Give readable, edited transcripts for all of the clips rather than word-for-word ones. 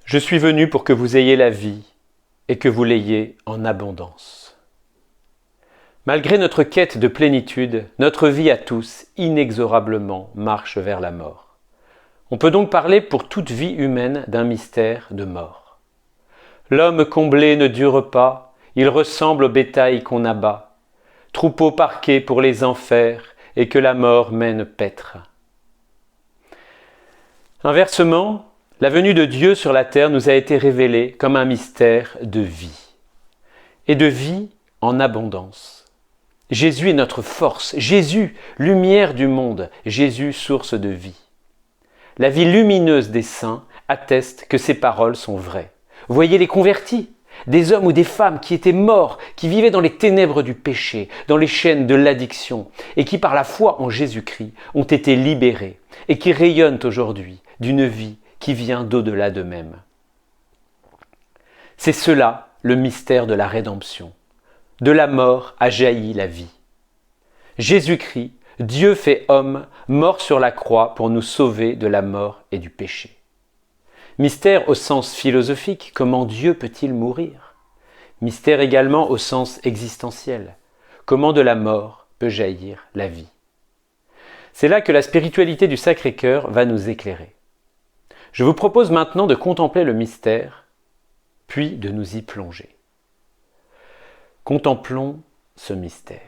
Je suis venu pour que vous ayez la vie et que vous l'ayez en abondance. Malgré notre quête de plénitude, notre vie à tous, inexorablement, marche vers la mort. On peut donc parler pour toute vie humaine d'un mystère de mort. L'homme comblé ne dure pas, il ressemble au bétail qu'on abat, troupeau parqué pour les enfers et que la mort mène paître. Inversement, la venue de Dieu sur la terre nous a été révélée comme un mystère de vie. Et de vie en abondance. Jésus est notre force. Jésus, lumière du monde. Jésus, source de vie. La vie lumineuse des saints atteste que ces paroles sont vraies. Voyez les convertis, des hommes ou des femmes qui étaient morts, qui vivaient dans les ténèbres du péché, dans les chaînes de l'addiction, et qui par la foi en Jésus-Christ ont été libérés, et qui rayonnent aujourd'hui d'une vie qui vient d'au-delà d'eux-mêmes. C'est cela le mystère de la rédemption. De la mort a jailli la vie. Jésus-Christ, Dieu fait homme, mort sur la croix pour nous sauver de la mort et du péché. Mystère au sens philosophique, comment Dieu peut-il mourir? Mystère également au sens existentiel, comment de la mort peut jaillir la vie. C'est là que la spiritualité du Sacré-Cœur va nous éclairer. Je vous propose maintenant de contempler le mystère, puis de nous y plonger. Contemplons ce mystère.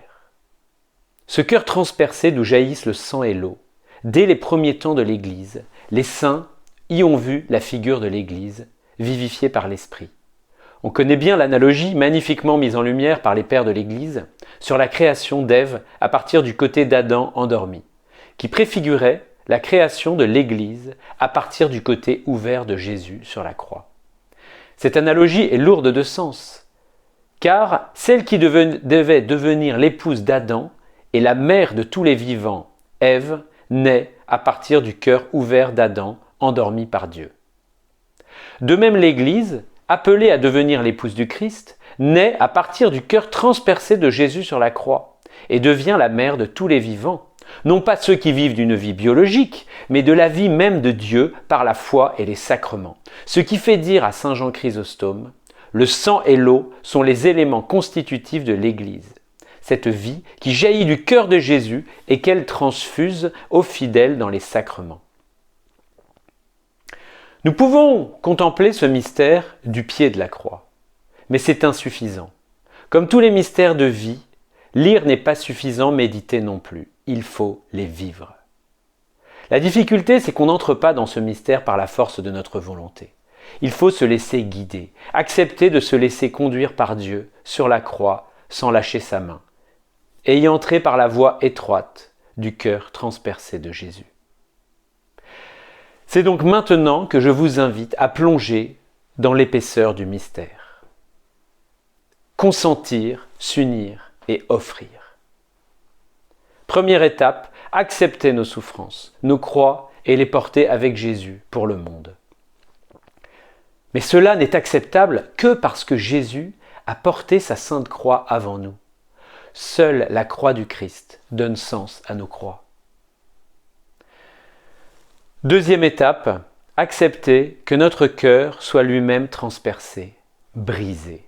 Ce cœur transpercé d'où jaillissent le sang et l'eau, dès les premiers temps de l'Église, les saints y ont vu la figure de l'Église, vivifiée par l'Esprit. On connaît bien l'analogie magnifiquement mise en lumière par les pères de l'Église sur la création d'Ève à partir du côté d'Adam endormi, qui préfigurait la création de l'Église à partir du côté ouvert de Jésus sur la croix. Cette analogie est lourde de sens, car celle qui devait devenir l'épouse d'Adam et la mère de tous les vivants, Ève, naît à partir du cœur ouvert d'Adam, endormi par Dieu. De même l'Église, appelée à devenir l'épouse du Christ, naît à partir du cœur transpercé de Jésus sur la croix et devient la mère de tous les vivants, non pas ceux qui vivent d'une vie biologique, mais de la vie même de Dieu par la foi et les sacrements. Ce qui fait dire à saint Jean Chrysostome, le sang et l'eau sont les éléments constitutifs de l'Église. Cette vie qui jaillit du cœur de Jésus et qu'elle transfuse aux fidèles dans les sacrements. Nous pouvons contempler ce mystère du pied de la croix, mais c'est insuffisant. Comme tous les mystères de vie, lire n'est pas suffisant, méditer non plus. Il faut les vivre. La difficulté, c'est qu'on n'entre pas dans ce mystère par la force de notre volonté. Il faut se laisser guider, accepter de se laisser conduire par Dieu sur la croix sans lâcher sa main, et y entrer par la voie étroite du cœur transpercé de Jésus. C'est donc maintenant que je vous invite à plonger dans l'épaisseur du mystère. Consentir, s'unir et offrir. Première étape, accepter nos souffrances, nos croix et les porter avec Jésus pour le monde. Mais cela n'est acceptable que parce que Jésus a porté sa sainte croix avant nous. Seule la croix du Christ donne sens à nos croix. Deuxième étape, accepter que notre cœur soit lui-même transpercé, brisé.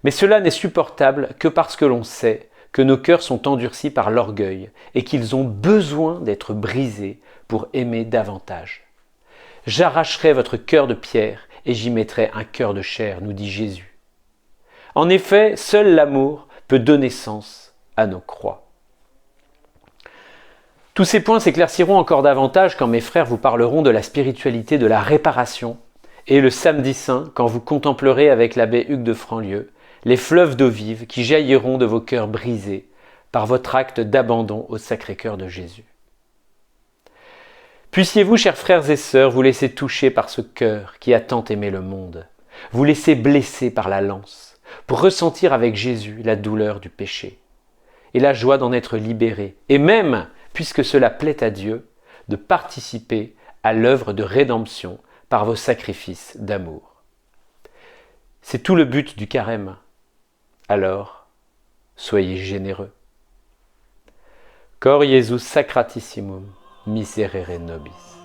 Mais cela n'est supportable que parce que l'on sait que nos cœurs sont endurcis par l'orgueil et qu'ils ont besoin d'être brisés pour aimer davantage. J'arracherai votre cœur de pierre et j'y mettrai un cœur de chair, nous dit Jésus. En effet, seul l'amour peut donner sens à nos croix. Tous ces points s'éclairciront encore davantage quand mes frères vous parleront de la spiritualité de la réparation et le samedi saint quand vous contemplerez avec l'abbé Hugues de Franlieu les fleuves d'eau vive qui jailliront de vos cœurs brisés par votre acte d'abandon au Sacré-Cœur de Jésus. Puissiez-vous, chers frères et sœurs, vous laisser toucher par ce cœur qui a tant aimé le monde, vous laisser blesser par la lance, pour ressentir avec Jésus la douleur du péché et la joie d'en être libéré, et même, puisque cela plaît à Dieu, de participer à l'œuvre de rédemption par vos sacrifices d'amour. C'est tout le but du carême. Alors, soyez généreux. Cor Iesus sacratissimum, miserere nobis.